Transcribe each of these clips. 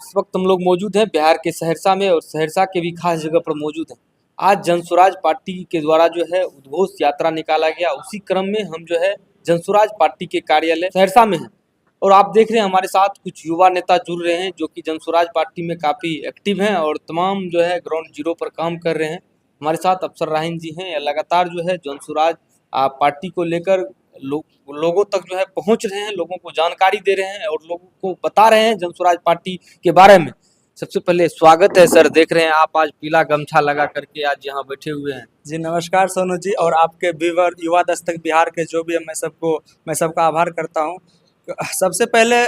इस वक्त हम लोग मौजूद हैं बिहार के सहरसा में और सहरसा के भी खास जगह पर मौजूद हैं। आज जनसुराज पार्टी के द्वारा जो है उद्घोष यात्रा निकाला गया। उसी क्रम में हम जो है जनसुराज पार्टी के कार्यालय सहरसा में हैं और आप देख रहे हैं हमारे साथ कुछ युवा नेता जुड़ रहे हैं जो कि जनसुराज पार्टी में काफ़ी एक्टिव हैं और तमाम जो है ग्राउंड जीरो पर काम कर रहे हैं। हमारे साथ अफसर राहीन जी हैं, लगातार जो है जनसुराज पार्टी को लेकर लोगों तक जो है पहुंच रहे हैं, लोगों को जानकारी दे रहे हैं और लोगों को बता रहे हैं जनसुराज पार्टी के बारे में। सबसे पहले स्वागत है सर। देख रहे हैं आप आज पीला गमछा लगा करके आज यहाँ बैठे हुए हैं। जी नमस्कार सोनू जी और आपके व्यूवर युवा दस्तक बिहार के जो भी है मैं सबका आभार करता हूँ। सबसे पहले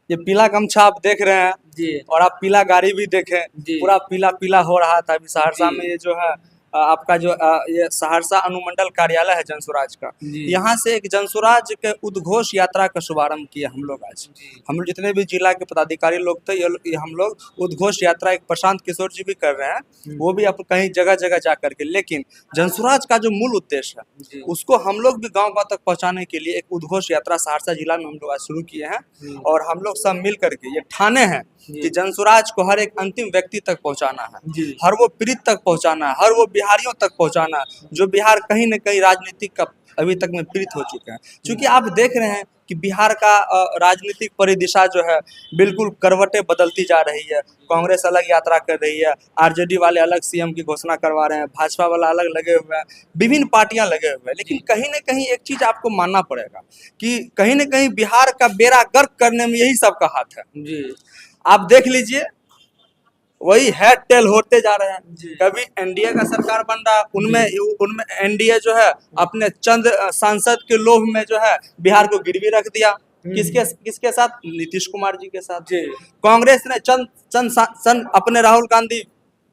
ये पीला गमछा आप देख रहे हैं जी और आप पीला गाड़ी भी देखें, पूरा पीला पीला हो रहा था अभी सहरसा में। ये जो है आपका जो ये सहरसा अनुमंडल कार्यालय है जनसुराज का, यहाँ से एक जनसुराज के उद्घोष यात्रा का शुभारंभ किया हम लोग आज। हम लोग जितने भी जिला के पदाधिकारी लोग थे ये हम लोग उद्घोष यात्रा एक प्रशांत किशोर जी भी कर रहे हैं, वो भी अब कहीं जगह जगह जा करके। लेकिन जनसुराज का जो मूल उद्देश्य है उसको हम लोग भी गाँव गाँव तक पहुँचाने के लिए एक उद्घोष यात्रा सहरसा जिला में हम लोग आज शुरू किए हैं और हम लोग सब मिल करके ये ठाने हैं कि जनसुराज को हर एक अंतिम व्यक्ति तक पहुंचाना है, हर वो पीड़ित तक पहुंचाना है, हर वो बिहारियों तक पहुंचाना है जो बिहार कहीं न कहीं राजनीतिक का अभी तक में पीड़ित हो चुके हैं। क्योंकि आप देख रहे हैं कि बिहार का राजनीतिक परिदिशा जो है बिल्कुल करवटें बदलती जा रही है। कांग्रेस अलग यात्रा कर रही है, आरजेडी वाले अलग सीएम की घोषणा करवा रहे हैं, भाजपा वाला अलग लगे हुए हैं, विभिन्न पार्टियां लगे हुए हैं। लेकिन कहीं न कहीं एक चीज आपको मानना पड़ेगा कि कहीं न कहीं बिहार का बेड़ा गर्क करने में यही सबका हाथ है। आप देख लीजिए वही हेड टेल होते जा रहे हैं। कभी एनडीए का सरकार बन रहा है, उनमें एनडीए जो है अपने चंद सांसद के लोभ में जो है बिहार को गिरवी रख दिया। किसके साथ? नीतीश कुमार जी के साथ। कांग्रेस ने चंद अपने राहुल गांधी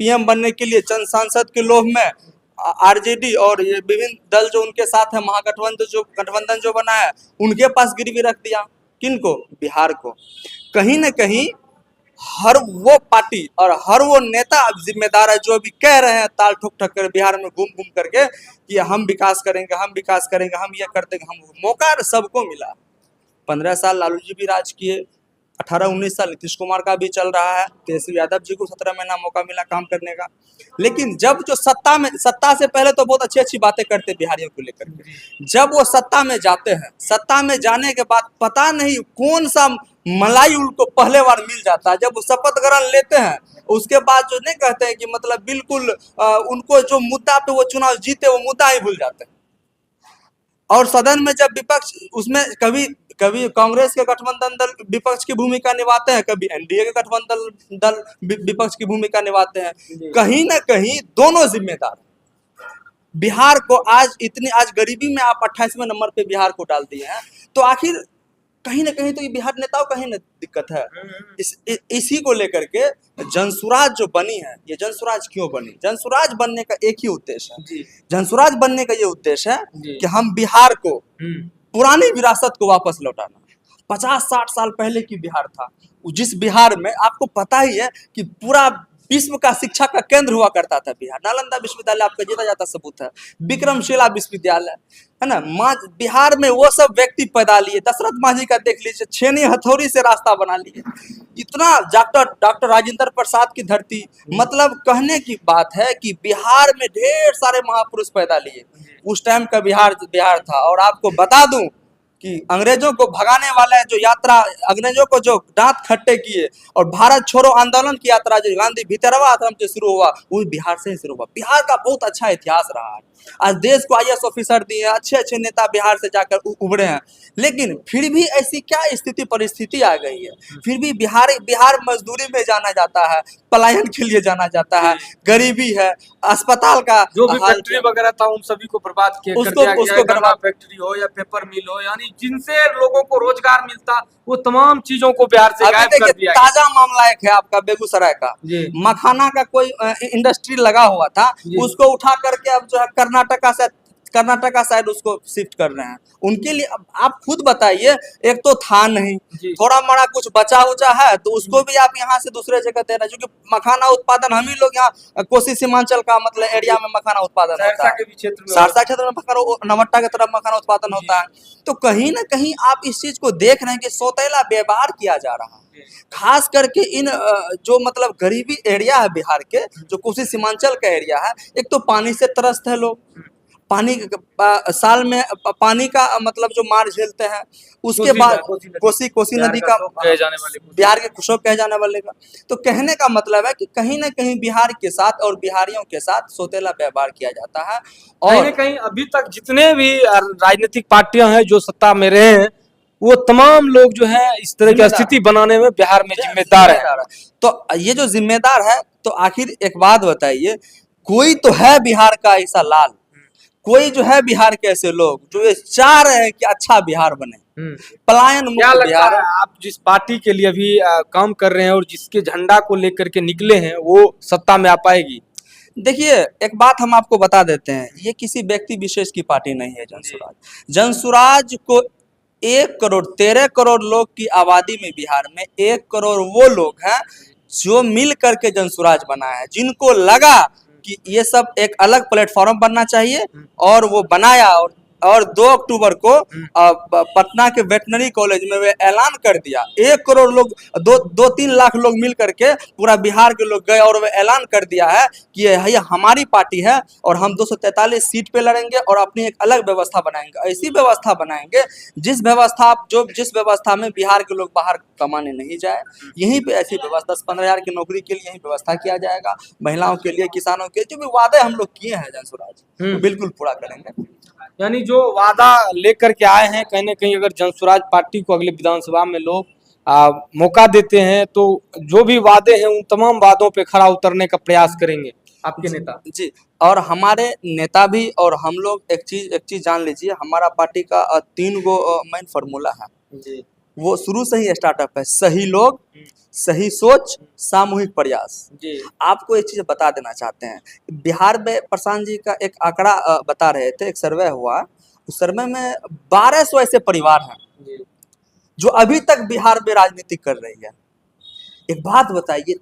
पीएम बनने के लिए चंद सांसद के लोभ में आरजेडी और ये विभिन्न दल जो उनके साथ है गठबंधन जो बना है उनके पास गिरवी रख दिया। किनको? बिहार को। कहीं न कहीं हर वो पार्टी और हर वो नेता अब जिम्मेदार है जो अभी कह रहे हैं ताल ठोक ठक कर बिहार में घूम घूम करके कि हम विकास करेंगे, हम ये कर देंगे। हम मौका सबको मिला। 15 साल लालू जी भी राज किए, 18-19 साल नीतीश कुमार का भी चल रहा है, तेजस्वी यादव जी को 17 महीना मौका मिला काम करने का। लेकिन जब जो सत्ता से पहले तो बहुत अच्छी अच्छी बातें करते बिहारियों को लेकर के, जब वो सत्ता में जाते हैं, सत्ता में जाने के बाद पता नहीं कौन सा मलाई उनको पहले बार मिल जाता है। जब वो शपथ ग्रहण लेते हैं उसके बाद जो नहीं कहते हैं कि मतलब बिल्कुल उनको जो मुद्दा पे वो चुनाव जीते वो मुद्दा ही भूल जाते हैं। और सदन में जब विपक्ष उसमें कभी कांग्रेस के गठबंधन दल विपक्ष की भूमिका निभाते हैं, कभी एनडीए के गठबंधन दल विपक्ष की भूमिका निभाते हैं। कहीं ना कहीं दोनों जिम्मेदार। बिहार को आज गरीबी में आप 28वें नंबर पे बिहार को डाल दिए हैं, तो आखिर कहीं ना कहीं तो ये बिहार नेताओं का ही ना दिक्कत है। इसी को लेकर के जनसुराज जो बनी है, ये जनसुराज क्यों बनी? जनसुराज बनने का एक ही उद्देश्य है। जनसुराज बनने का ये उद्देश्य है कि हम बिहार को पुरानी विरासत को वापस लौटाना। 50-60 साल पहले की बिहार था, जिस बिहार में आपको पता ही है कि पूरा विश्व का शिक्षा का केंद्र हुआ करता था बिहार। नालंदा विश्वविद्यालय आपका जीता जाता सबूत है, विक्रमशिला विश्वविद्यालय है ना। बिहार में वो सब व्यक्ति पैदा लिए। दशरथ मांझी का देख लीजिए, छेनी हथौड़ी से रास्ता बना लिए। इतना डॉक्टर राजेंद्र प्रसाद की धरती, मतलब कहने की बात है कि बिहार में ढेर सारे महापुरुष पैदा लिए। उस टाइम का बिहार था। और आपको बता दूं कि अंग्रेजों को भगाने वाला जो यात्रा, अंग्रेजों को जो दांत खट्टे किए और भारत छोड़ो आंदोलन की यात्रा जो गांधी भितरवा आश्रम से शुरू हुआ, वो बिहार से ही शुरू हुआ। बिहार का बहुत अच्छा इतिहास रहा है। आज देश को आईएएस ऑफिसर दिए, अच्छे नेता बिहार से जाकर उभरे हैं। लेकिन फिर भी ऐसी क्या स्थिति परिस्थिति आ गई है, फिर भी बिहार मजदूरी में जाना जाता है, पलायन के लिए जाना जाता है, गरीबी है, अस्पताल का जो भी फैक्ट्री वगैरह था उन सभी को बर्बाद किया उसको बर्बाद, फैक्ट्री हो या पेपर मिल हो, यानी जिनसे लोगों को रोजगार मिलता वो तमाम चीजों को बिहार से गायब कर दिया। ताजा मामला एक है आपका बेगूसराय का, मखाना का कोई इंडस्ट्री लगा हुआ था, उसको उठा करके अब जो है कर्नाटका से कर्नाटका साइड उसको शिफ्ट कर रहे हैं। उनके लिए अब आप खुद बताइए, एक तो था नहीं, थोड़ा मोड़ा कुछ बचा उचा है तो उसको भी आप यहाँ से दूसरे जगह दे रहे हैं, क्योंकि मखाना उत्पादन हम ही लोग यहाँ कोसी सीमांचल का मतलब एरिया में मखाना उत्पादन होता है, सहरसा क्षेत्र में मखाना, नवट्टा की तरफ मखाना उत्पादन होता है। तो कहीं ना कहीं आप इस चीज को देख रहे हैं कि सौतेला व्यवहार किया जा रहा है, खास करके इन जो मतलब गरीबी एरिया है बिहार के, जो कोसी सीमांचल का एरिया है। एक तो पानी से त्रस्त है लोग, पानी साल में पानी का मतलब जो मार झेलते हैं, उसके बाद कोसी नदी का बिहार के खुशोक कहे जाने वाले का। तो कहने का मतलब है कि कहीं ना कहीं बिहार के साथ और बिहारियों के साथ सौतेला व्यवहार किया जाता है। और कहीं ना कहीं अभी तक जितने भी राजनीतिक पार्टियां हैं जो सत्ता में रहे हैं, वो तमाम लोग जो है इस तरह की स्थिति बनाने में बिहार में जिम्मेदार है। तो ये जो जिम्मेदार है, तो आखिर एक बात बताइए, कोई तो है बिहार का ऐसा लाल, कोई जो है बिहार के ऐसे लोग जो ये चाह रहे हैं कि अच्छा बिहार बने, पलायन मुक्त बिहार। आप जिस पार्टी के लिए अभी काम कर रहे हैं और जिसके झंडा को लेकर के निकले हैं, वो सत्ता में आ पाएगी? देखिए, एक बात हम आपको बता देते हैं, ये किसी व्यक्ति विशेष की पार्टी नहीं है जनसुराज। जनसुराज को 1 करोड़ 13 करोड़ लोग की आबादी में बिहार में 1 करोड़ वो लोग हैं जो मिल करके जनसुराज बना है, जिनको लगा कि ये सब एक अलग प्लेटफॉर्म बनना चाहिए, और वो बनाया। और 2 अक्टूबर को पटना के वेटनरी कॉलेज में वे ऐलान कर दिया। 1 करोड़ लोग, 2-3 लाख लोग मिल करके पूरा बिहार के लोग गए और वे ऐलान कर दिया है कि ये हमारी पार्टी है और हम 243 सीट पे लड़ेंगे और अपनी एक अलग व्यवस्था बनाएंगे। ऐसी व्यवस्था बनाएंगे जिस व्यवस्था में बिहार के लोग बाहर कमाने नहीं जाए, यहीं पे ऐसी व्यवस्था 10-15 हजार की नौकरी के लिए यही व्यवस्था किया जाएगा। महिलाओं के लिए, किसानों के लिए, जो भी वादे हम लोग किए हैं जनसुराज, बिल्कुल पूरा करेंगे। यानी जो वादा लेकर के आए हैं, कहीं ना कहीं अगर जनसुराज पार्टी को अगले विधानसभा में लोग मौका देते हैं तो जो भी वादे हैं उन तमाम वादों पे खरा उतरने का प्रयास करेंगे आपके नेता जी। और हमारे नेता भी, और हम लोग एक चीज जान लीजिए, हमारा पार्टी का 3 गो मेन फार्मूला है जी। वो शुरू से ही स्टार्टअप है, सही लोग, सही सोच, सामूहिक प्रयास जी। आपको एक चीज बता देना चाहते हैं, बिहार में प्रशांत जी का एक आंकड़ा बता रहे थे, एक सर्वे हुआ, उस सर्वे में 1200 ऐसे परिवार हैं जो अभी तक बिहार में राजनीति कर रही है। एक बात बताइए,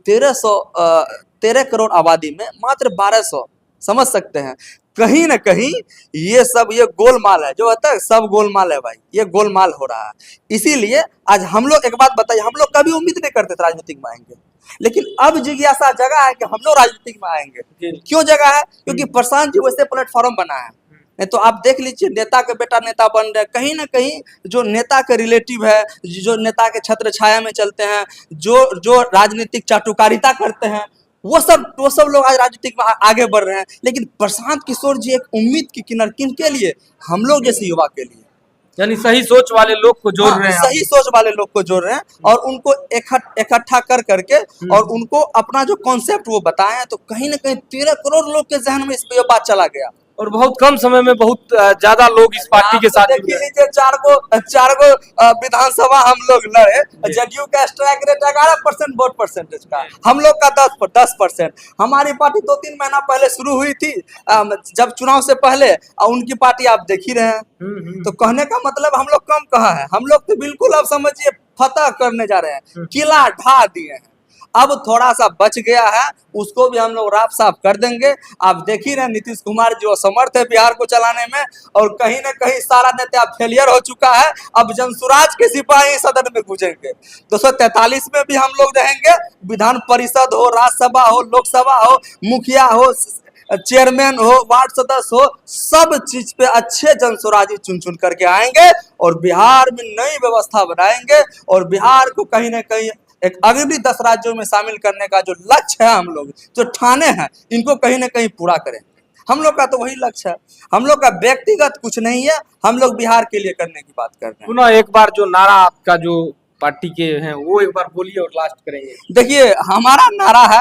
13 करोड़ आबादी में मात्र 1200, समझ सकते हैं। कहीं ना कहीं ये सब ये गोलमाल है, जो होता है सब गोलमाल है भाई, ये गोलमाल हो रहा है। इसीलिए आज हम लोग, एक बात बताइए, हम लोग कभी उम्मीद नहीं करते थे राजनीतिक में आएंगे, लेकिन अब जिज्ञासा जगह है कि हम लोग राजनीतिक में आएंगे। क्यों जगह है? क्योंकि प्रशांत जी वैसे प्लेटफॉर्म बना है। नहीं तो आप देख लीजिए, नेता के बेटा नेता बन रहे, कहीं ना कहीं जो नेता के रिलेटिव है, जो नेता के छत्र छाया में चलते हैं, जो राजनीतिक चाटुकारिता करते हैं, वो सब लोग आज राजनीतिक में आगे बढ़ रहे हैं। लेकिन प्रशांत किशोर जी एक उम्मीद की किरण, किन के लिए? हम लोग जैसे युवा के लिए, यानी सही सोच वाले लोग को जोड़ रहे हैं, सही सोच वाले लोग को जोड़ रहे हैं, और उनको इकट्ठा कर करके और उनको अपना जो कॉन्सेप्ट वो बताए हैं। तो कहीं ना कहीं 13 करोड़ लोग के जहन में इस पे बात चला गया, और बहुत कम समय में बहुत ज्यादा लोग इस पार्टी के साथ। देखिए लीजिए, 4 गो विधानसभा हम लोग लड़े, जदयू का स्ट्राइक रेट 11% वोट परसेंटेज का, हम लोग का 10%। हमारी पार्टी 2-3 महीना पहले शुरू हुई थी, जब चुनाव से पहले, और उनकी पार्टी आप देख ही रहे हैं। तो कहने का मतलब हम लोग कम कहा है, हम लोग तो बिल्कुल अब समझिए फतह करने जा रहे हैं, किला ढा दिए हैं। अब थोड़ा सा बच गया है, उसको भी हम लोग राफ साफ कर देंगे। आप देख ही रहे नीतीश कुमार जो असमर्थ है बिहार को चलाने में, और कहीं ना कहीं सारा नेता फेलियर हो चुका है। अब जनसुराज के सिपाही सदन में गूंजेंगे, 243 में भी हम लोग रहेंगे। विधान परिषद हो, राज्यसभा हो, लोकसभा हो, मुखिया हो, चेयरमैन हो, वार्ड सदस्य हो, सब चीज पे अच्छे जनसुराजी चुन करके आएंगे और बिहार में नई व्यवस्था बनाएंगे, और बिहार को कहीं ना कहीं एक अग्रणी 10 राज्यों में शामिल करने का जो लक्ष्य है, हम लोग जो ठाने हैं, इनको कहीं ना कहीं पूरा करें। हम लोग का तो वही लक्ष्य है, हम लोग का व्यक्तिगत कुछ नहीं है, हम लोग बिहार के लिए करने की बात कर रहे हैं। पुनः एक बार जो नारा आपका जो पार्टी के हैं वो एक बार बोलिए और लास्ट करेंगे। देखिए, हमारा नारा है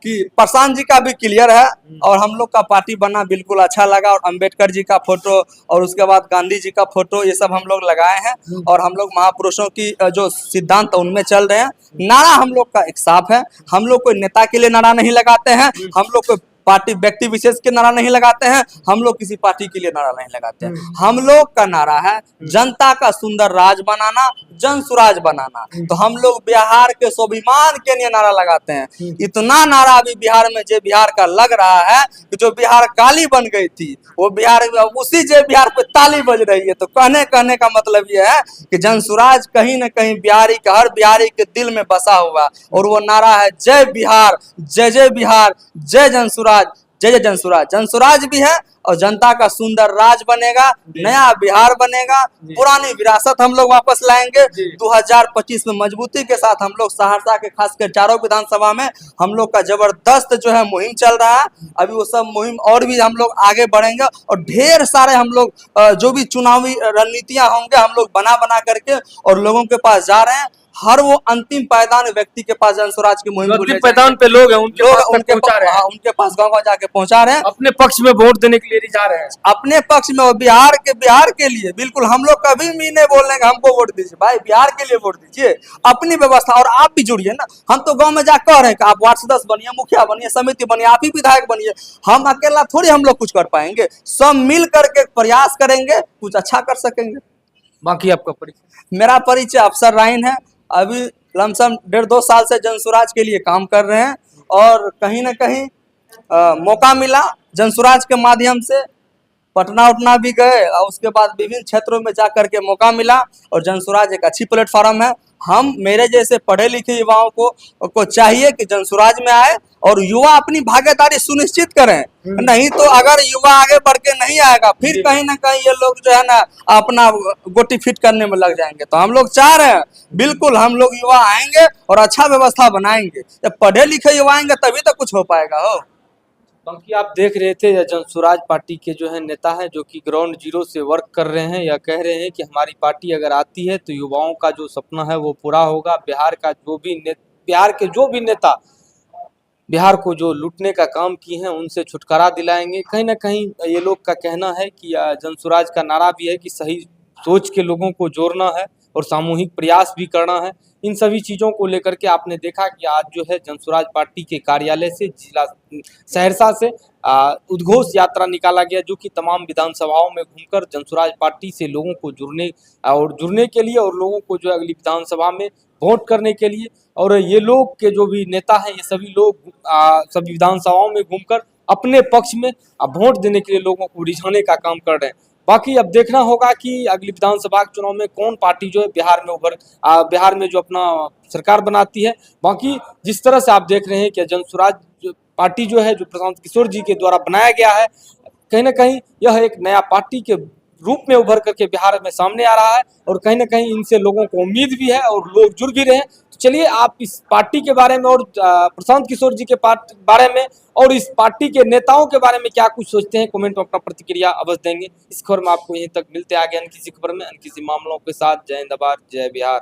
कि प्रशांत जी का भी क्लियर है, और हम लोग का पार्टी बना बिल्कुल अच्छा लगा, और अंबेडकर जी का फोटो और उसके बाद गांधी जी का फोटो, ये सब हम लोग लगाए हैं, और हम लोग महापुरुषों की जो सिद्धांत उनमें चल रहे हैं। नारा हम लोग का एक साफ है, हम लोग कोई नेता के लिए नारा नहीं लगाते हैं, हम लोग कोई पार्टी व्यक्ति विशेष के नारा नहीं लगाते हैं, हम लोग किसी पार्टी के लिए नारा नहीं लगाते हैं। हम लोग का नारा है जनता का सुंदर राज बनाना, जन सुराज बनाना। तो हम लोग बिहार के स्वाभिमान के लिए नारा लगाते हैं। इतना नारा अभी बिहार में जे बिहार का लग रहा है कि जो बिहार काली बन गई थी वो बिहार उसी जे बिहार पे ताली बज रही है। तो कहने का मतलब ये है कि जन सुराज कहीं ना कहीं बिहारी का, हर बिहारी के दिल में बसा हुआ, और वो नारा है जय बिहार, जय जय बिहार, जय जन सुराज, जय जय जन सुराज। जन सुराज भी है और जनता का सुंदर राज बनेगा, नया बिहार बनेगा, पुरानी विरासत हम लोग वापस लाएंगे। 2025 में मजबूती के साथ हम लोग सहरसा के खासकर चारों विधानसभा में हम लोग का जबरदस्त जो है मुहिम चल रहा है। अभी वो सब मुहिम और भी हम लोग आगे बढ़ेंगे और ढेर सारे हम लोग जो भी चुनावी रणनीतियां होंगे हम लोग बना करके और लोगों के पास जा रहे हैं। हर वो अंतिम पायदान व्यक्ति के पास जनसुराज की मुहिम अंतिम पायदान पे लोग हैं, उनके पास गाँव जाके पहुंचा रहे हैं, अपने पक्ष में वोट देने के लिए जा रहे हैं, अपने पक्ष में। और बिहार के लिए बिल्कुल हम लोग कभी भी नहीं बोल रहे हैं हमको वोट दीजिए, भाई बिहार के लिए वोट दीजिए, अपनी व्यवस्था। और आप भी जुड़िए ना, हम तो गांव में जाकर कह रहे हैं कि आप वार्ड सदस्य बनिए, मुखिया बनिए, समिति बनिए, आप ही विधायक बनिए। हम अकेला थोड़ी हम लोग कुछ कर पाएंगे, सब मिल करके प्रयास करेंगे, कुछ अच्छा कर सकेंगे। बाकी आपका परिचय? मेरा परिचय अफसर राइन है। अभी लमसम 1.5-2 साल से जनसुराज के लिए काम कर रहे हैं और कहीं ना कहीं मौका मिला जनसुराज के माध्यम से, पटना उटना भी गए और उसके बाद विभिन्न क्षेत्रों में जा करके मौका मिला। और जनसुराज एक अच्छी प्लेटफॉर्म है। हम मेरे जैसे पढ़े लिखे युवाओं को चाहिए कि जनसुराज में आए और युवा अपनी भागीदारी सुनिश्चित करें। नहीं तो अगर युवा आगे बढ़ के नहीं आएगा फिर कहीं ना कहीं ये लोग जो है ना अपना गोटी फिट करने में लग जाएंगे। तो हम लोग चाह रहे हैं बिल्कुल हम लोग युवा आएंगे और अच्छा व्यवस्था बनाएंगे। जब पढ़े लिखे युवा आएंगे तभी तो कुछ हो पाएगा। हो बाकी आप देख रहे थे जनसुराज पार्टी के जो है नेता है जो कि ग्राउंड जीरो से वर्क कर रहे हैं, या कह रहे हैं कि हमारी पार्टी अगर आती है तो युवाओं का जो सपना है वो पूरा होगा। बिहार के जो भी नेता बिहार को जो लूटने का काम किए हैं उनसे छुटकारा दिलाएंगे। कहीं ना कहीं ये लोग का कहना है कि जनसुराज का नारा भी है कि सही सोच के लोगों को जोड़ना है और सामूहिक प्रयास भी करना है। इन सभी चीज़ों को लेकर के आपने देखा कि आज जो है जनसुराज पार्टी के कार्यालय से जिला सहरसा से उद्घोष यात्रा निकाला गया, जो कि तमाम विधानसभाओं में घूमकर जनसुराज पार्टी से लोगों को जुड़ने के लिए और लोगों को जो है अगली विधानसभा में वोट करने के लिए। और ये लोग के जो भी नेता हैं ये सभी लोग सभी विधानसभाओं में घूमकर अपने पक्ष में वोट देने के लिए लोगों को रिझाने का काम कर रहे हैं। बाकी अब देखना होगा कि अगली विधानसभा के चुनाव में कौन पार्टी जो है बिहार में जो अपना सरकार बनाती है। बाकी जिस तरह से आप देख रहे हैं कि जनसुराज पार्टी जो है जो प्रशांत किशोर जी के द्वारा बनाया गया है, कहीं ना कहीं यह एक नया पार्टी के रूप में उभर करके बिहार में सामने आ रहा है और कहीं ना कहीं इनसे लोगों को उम्मीद भी है और लोग जुड़ भी रहे हैं। तो चलिए आप इस पार्टी के बारे में और प्रशांत किशोर जी के बारे में और इस पार्टी के नेताओं के बारे में क्या कुछ सोचते हैं, कमेंट में अपना प्रतिक्रिया अवश्य देंगे। इस खबर में आपको यहीं तक मिलते आगे अन्य किसी खबर में अन्य किसी मामलों के साथ। जय हिंद, जय बिहार।